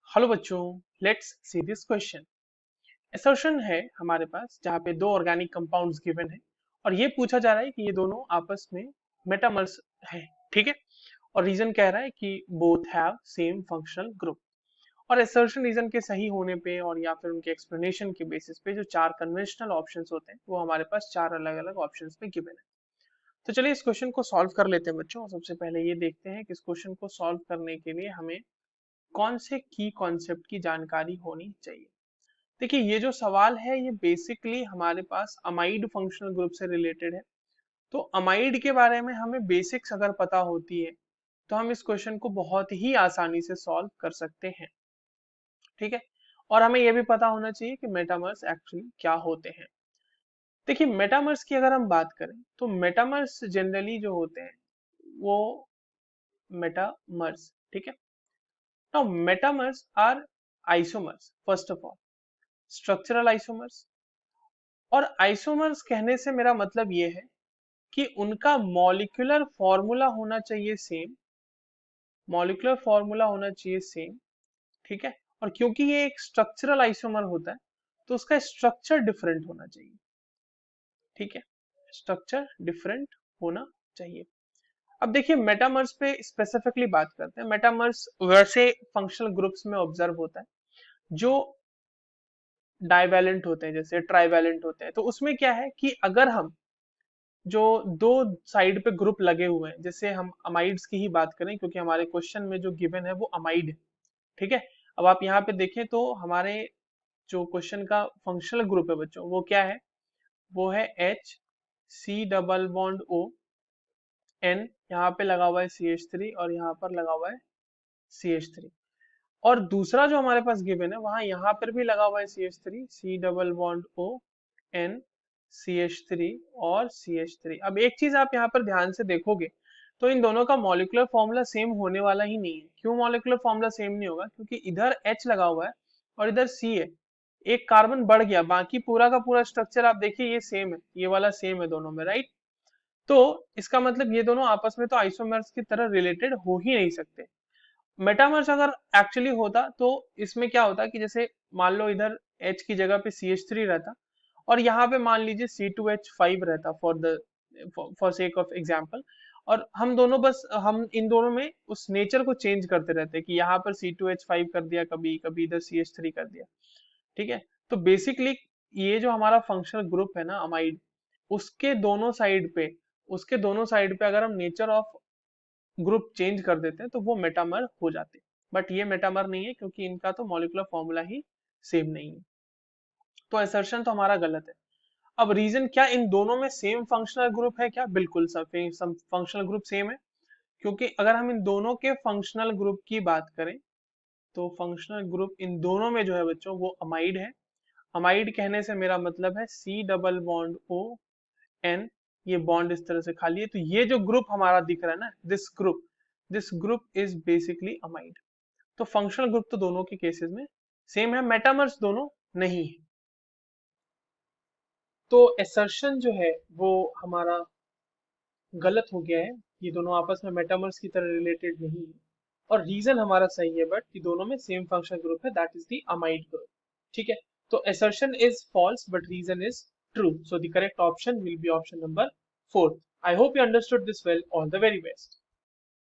Hello बच्चों, let's see this question. Assertion है हमारे पास जहाँ पे दो ऑर्गेनिक कंपाउंड्स गिवन है और ये पूछा जा रहा है कि ये दोनों आपस में मेटामर्स हैं। ठीक है। और रीजन कह रहा है कि both have same functional group. और असर्शन रीजन के सही होने पे और या फिर उनके एक्सप्लेनेशन के बेसिस पे जो चार कन्वेंशनल ऑप्शंस होते हैं वो हमारे पास चार अलग अलग ऑप्शंस में गिवन है। तो चलिए इस क्वेश्चन को सॉल्व कर लेते हैं बच्चों। सबसे पहले ये देखते हैं कि इस क्वेश्चन को सॉल्व करने के लिए हमें कौन से की कॉन्सेप्ट की जानकारी होनी चाहिए। देखिए ये जो सवाल है ये बेसिकली हमारे पास अमाइड फंक्शनल ग्रुप से रिलेटेड है। तो अमाइड के बारे में हमें बेसिक्स अगर पता होती है तो हम इस क्वेश्चन को बहुत ही आसानी से सॉल्व कर सकते हैं। ठीक है। और हमें यह भी पता होना चाहिए कि मेटामर्स एक्चुअली क्या होते हैं। देखिए मेटामर्स की अगर हम बात करें तो मेटामर्स जनरली जो होते हैं वो मेटामर्स, ठीक है। Now metamers are isomers first of all, structural isomers. और आइसोमर्स कहने से मेरा मतलब ये है कि उनका मॉलिक्यूलर फॉर्मूला होना चाहिए सेम, मॉलिक्यूलर फॉर्मूला होना चाहिए सेम। ठीक है। और क्योंकि ये एक स्ट्रक्चरल आइसोमर होता है तो उसका स्ट्रक्चर डिफरेंट होना चाहिए। ठीक है। स्ट्रक्चर डिफरेंट होना चाहिए। अब देखिए मेटामर्स पे स्पेसिफिकली बात करते हैं। मेटामर्स वैसे फंक्शनल ग्रुप्स में ऑब्जर्व होता है जो डाइवैलेंट होते हैं, जैसे ट्राइवैलेंट होते हैं। तो उसमें क्या है कि अगर हम जो दो साइड पे ग्रुप लगे हुए हैं, जैसे हम अमाइड्स की ही बात करें क्योंकि हमारे क्वेश्चन में जो गिवन है वो अमाइड है। ठीक है। अब आप यहाँ पे देखें तो हमारे जो क्वेश्चन का फंक्शनल ग्रुप है बच्चों वो क्या है, वो है HC double bond O N, यहाँ पे लगा हुआ है CH3 और यहाँ पर लगा हुआ है CH3। और दूसरा जो हमारे पास गिवन है वहां यहाँ पर भी लगा हुआ है CH3, C double bond O N CH3 और CH3। अब एक चीज आप यहाँ पर ध्यान से देखोगे तो इन दोनों का मॉलिक्यूलर फॉर्मूला सेम होने वाला ही नहीं है। क्यों मॉलिक्यूलर फॉर्मूला सेम नहीं होगा? क्योंकि इधर H लगा हुआ है और इधर C है। एक कार्बन बढ़ गया, बाकी पूरा का पूरा स्ट्रक्चर आप देखिए ये सेम है, ये वाला सेम है दोनों में, राइट। तो इसका मतलब ये दोनों आपस में तो आइसोमर्स की तरह रिलेटेड हो ही नहीं सकते। मेटामर्स अगर एक्चुअली होता तो इसमें क्या होता कि जैसे मान लो इधर H की जगह पे CH3 रहता और यहाँ पे मान लीजिए C2H5 रहता, फॉर सेक ऑफ एग्जांपल। और हम दोनों बस हम इन दोनों में उस नेचर को चेंज करते रहते कि यहाँ पर C2H5 कर दिया, कभी कभी इधर CH3 कर दिया। ठीक है। तो बेसिकली ये जो हमारा फंक्शनल ग्रुप है ना अमाइड, उसके दोनों साइड पे उसके दोनों साइड पे अगर हम नेचर ऑफ ग्रुप चेंज कर देते हैं तो वो मेटामर हो जाते हैं। बट ये मेटामर नहीं है क्योंकि इनका तो मॉलिक्यूलर फॉर्मूला ही सेम नहीं है। तो असर्शन तो हमारा गलत है। अब रीजन क्या, इन दोनों में सेम फंक्शनल ग्रुप है क्या? बिल्कुल सब फंक्शनल ग्रुप सेम है। क्योंकि अगर हम इन दोनों के फंक्शनल ग्रुप की बात करें तो फंक्शनल ग्रुप इन दोनों में जो है बच्चों वो अमाइड है। अमाइड कहने से मेरा मतलब है C double bond O N, ये बॉन्ड इस तरह से खाली है तो ये जो ग्रुप हमारा दिख रहा है ना, this group is basically amide. तो फंक्शनल ग्रुप तो दोनों के केसेस में सेम है, मेटामर्स दोनों नहीं है। तो एसर्शन जो है वो हमारा गलत हो गया है। ये दोनों आपस में मेटामर्स की तरह रिलेटेड नहीं है। और रीजन हमारा सही है, बट ये दोनों में सेम फंक्शनल ग्रुप है, that is the amide group. ठीक है। तो assertion is false but reason is true, so the correct option will be option number 4। I hope you understood this well. All the very best.